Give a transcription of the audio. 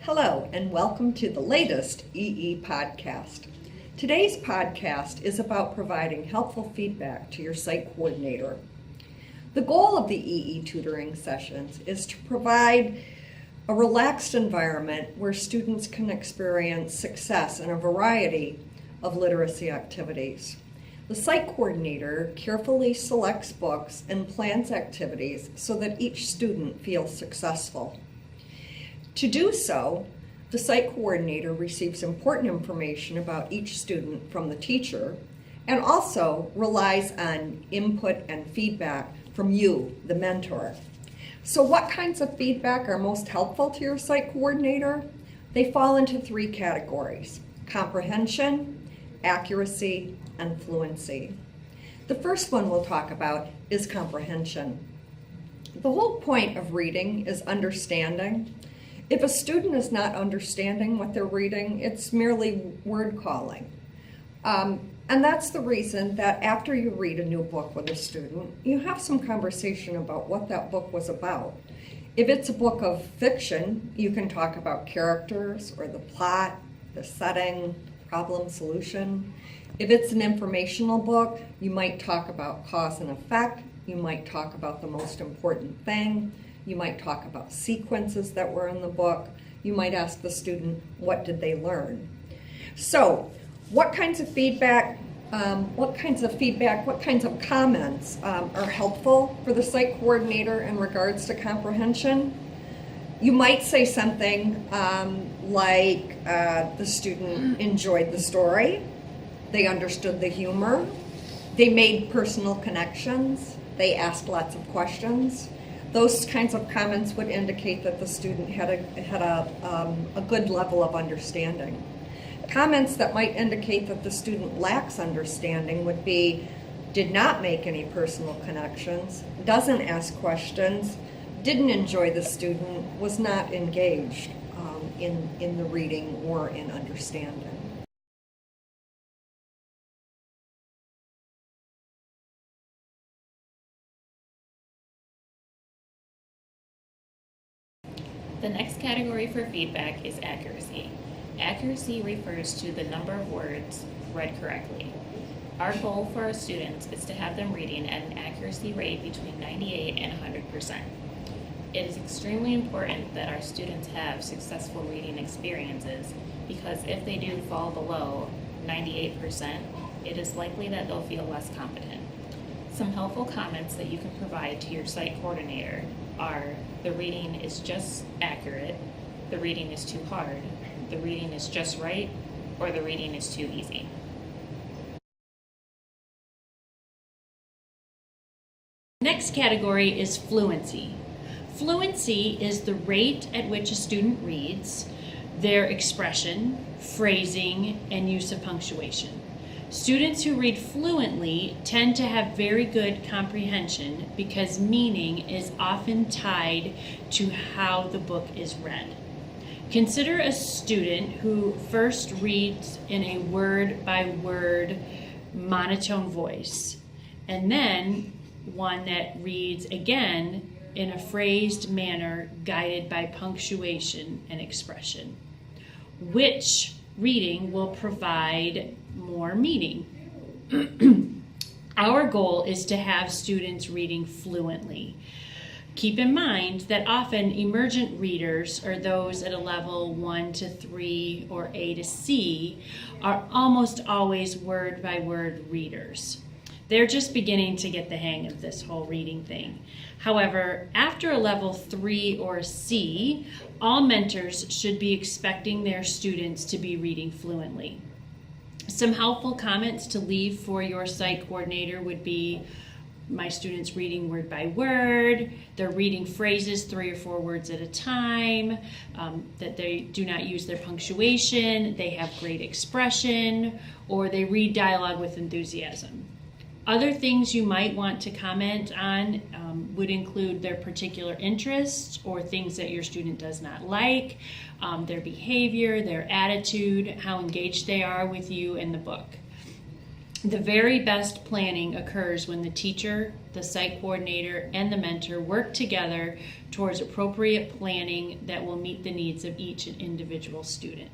Hello, and welcome to the latest EE podcast. Today's podcast is about providing helpful feedback to your site coordinator. The goal of the EE tutoring sessions is to provide a relaxed environment where students can experience success in a variety of literacy activities. The site coordinator carefully selects books and plans activities so that each student feels successful. To do so, the site coordinator receives important information about each student from the teacher and also relies on input and feedback from you, the mentor. So what kinds of feedback are most helpful to your site coordinator? They fall into three categories: comprehension, accuracy, and fluency. The first one we'll talk about is comprehension. The whole point of reading is understanding. If a student is not understanding what they're reading, it's merely word calling. And that's the reason that after you read a new book with a student, you have some conversation about what that book was about. If it's a book of fiction, you can talk about characters or the plot, the setting, problem, solution. If it's an informational book, you might talk about cause and effect. You might talk about the most important thing. You might talk about sequences that were in the book. You might ask the student, what did they learn? So, what kinds of feedback, what kinds of comments are helpful for the site coordinator in regards to comprehension? You might say something like the student enjoyed the story, they understood the humor, they made personal connections, they asked lots of questions. Those kinds of comments would indicate that the student had a good level of understanding. Comments that might indicate that the student lacks understanding would be: did not make any personal connections, doesn't ask questions, didn't enjoy the student, was not engaged in the reading or in understanding. The next category for feedback is accuracy. Accuracy refers to the number of words read correctly. Our goal for our students is to have them reading at an accuracy rate between 98 and 100%. It is extremely important that our students have successful reading experiences, because if they do fall below 98%, it is likely that they'll feel less competent. Some helpful comments that you can provide to your site coordinator are: the reading is just accurate, the reading is too hard, the reading is just right, or the reading is too easy. Next category is fluency. Fluency is the rate at which a student reads, their expression, phrasing, and use of punctuation. Students who read fluently tend to have very good comprehension because meaning is often tied to how the book is read. Consider a student who first reads in a word-by-word monotone voice, and then one that reads again in a phrased manner guided by punctuation and expression. Which reading will provide more meaning? Our goal is to have students reading fluently. Keep in mind that often emergent readers, or those at a level 1 to 3 or A to C, are almost always word-by-word readers. They're just beginning to get the hang of this whole reading thing. However, after a level 3 or C, all mentors should be expecting their students to be reading fluently. Some helpful comments to leave for your site coordinator would be: my students reading word by word, they're reading phrases 3 or 4 words at a time, that they do not use their punctuation, they have great expression, or they read dialogue with enthusiasm. Other things you might want to comment on would include their particular interests or things that your student does not like, their behavior, their attitude, how engaged they are with you in the book. The very best planning occurs when the teacher, the site coordinator, and the mentor work together towards appropriate planning that will meet the needs of each individual student.